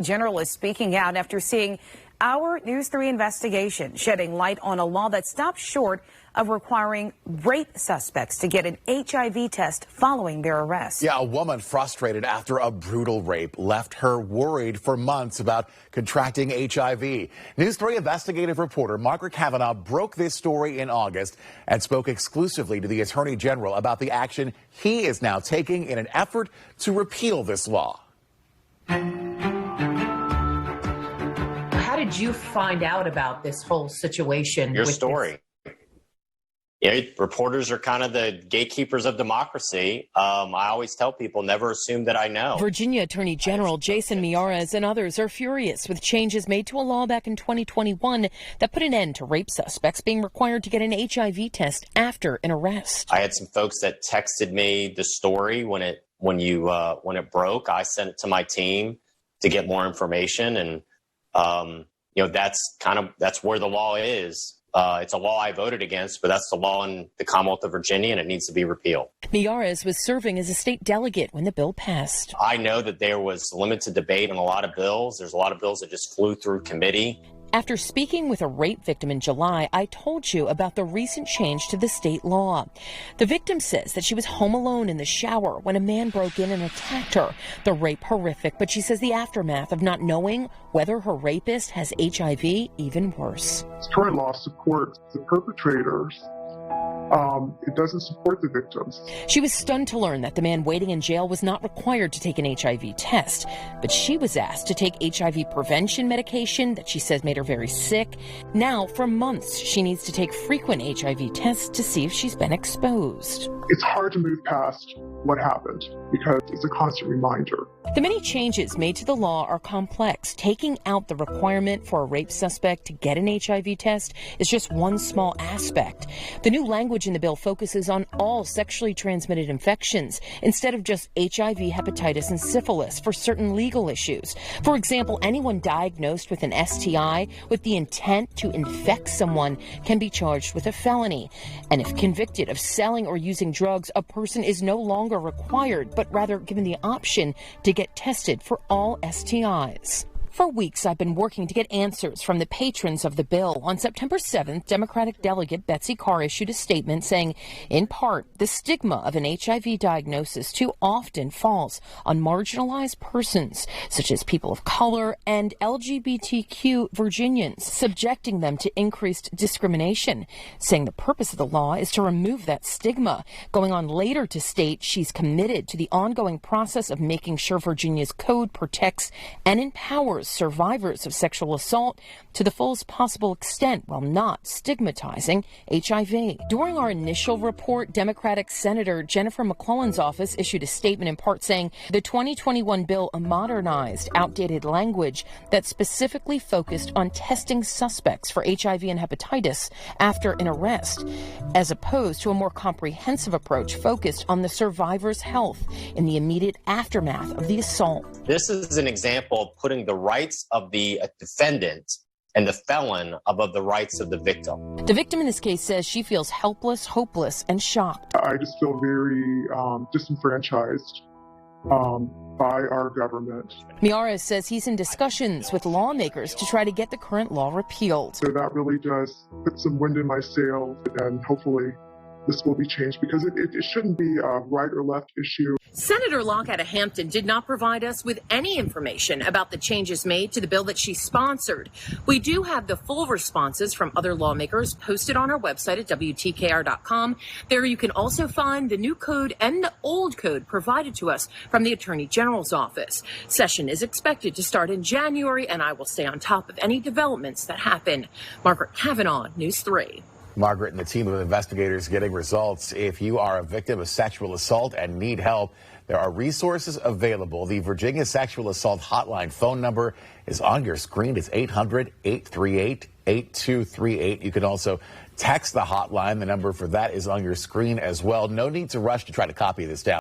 General is speaking out after seeing our News 3 investigation, shedding light on a law that stops short of requiring rape suspects to get an HIV test following their arrest. Yeah, a woman frustrated after a brutal rape left her worried for months about contracting HIV. News 3 investigative reporter Margaret Kavanaugh broke this story in August and spoke exclusively to the Attorney General about the action he is now taking in an effort to repeal this law. How did you find out about this whole situation? Your story. Yeah, reporters are kind of the gatekeepers of democracy. I always tell people, never assume that I know. Virginia Attorney General Jason Miyares and others are furious with changes made to a law back in 2021 that put an end to rape suspects being required to get an HIV test after an arrest. I had some folks that texted me the story when it broke. I sent it to my team to get more information, and that's where the law is. It's a law I voted against, but that's the law in the Commonwealth of Virginia, and it needs to be repealed. Miyares was serving as a state delegate when the bill passed. I know that there was limited debate on a lot of bills. There's a lot of bills that just flew through committee. After speaking with a rape victim in July, I told you about the recent change to the state law. The victim says that she was home alone in the shower when a man broke in and attacked her. The rape horrific, but she says the aftermath of not knowing whether her rapist has HIV even worse. This current law supports the perpetrators. It doesn't support the victims. She was stunned to learn that the man waiting in jail was not required to take an HIV test, but she was asked to take HIV prevention medication that she says made her very sick. Now, for months, she needs to take frequent HIV tests to see if she's been exposed. It's hard to move past what happened because it's a constant reminder. The many changes made to the law are complex. Taking out the requirement for a rape suspect to get an HIV test is just one small aspect. The new language in the bill focuses on all sexually transmitted infections instead of just HIV, hepatitis, and syphilis for certain legal issues. For example, anyone diagnosed with an STI with the intent to infect someone can be charged with a felony. And if convicted of selling or using drugs, a person is no longer required, but rather given the option to get tested for all STIs. For weeks, I've been working to get answers from the patrons of the bill. On September 7th, Democratic delegate Betsy Carr issued a statement saying, in part, the stigma of an HIV diagnosis too often falls on marginalized persons, such as people of color and LGBTQ Virginians, subjecting them to increased discrimination, saying the purpose of the law is to remove that stigma. Going on later to state she's committed to the ongoing process of making sure Virginia's code protects and empowers survivors of sexual assault to the fullest possible extent while not stigmatizing HIV. During our initial report, Democratic Senator Jennifer McClellan's office issued a statement in part saying the 2021 bill modernized outdated language that specifically focused on testing suspects for HIV and hepatitis after an arrest, as opposed to a more comprehensive approach focused on the survivor's health in the immediate aftermath of the assault. This is an example of putting the rights of the defendant and the felon above the rights of the victim. The victim in this case says she feels helpless, hopeless, and shocked. I just feel very disenfranchised by our government. Miyares says he's in discussions with lawmakers to try to get the current law repealed. So that really does put some wind in my sails, and hopefully this will be changed because it shouldn't be a right or left issue. Senator Locke out of Hampton did not provide us with any information about the changes made to the bill that she sponsored. We do have the full responses from other lawmakers posted on our website at WTKR.com. There you can also find the new code and the old code provided to us from the Attorney General's office. Session is expected to start in January, and I will stay on top of any developments that happen. Margaret Kavanaugh, News 3. Margaret and the team of investigators getting results. If you are a victim of sexual assault and need help, there are resources available. The Virginia Sexual Assault Hotline phone number is on your screen. It's 800-838-8238. You can also text the hotline. The number for that is on your screen as well. No need to rush to try to copy this down.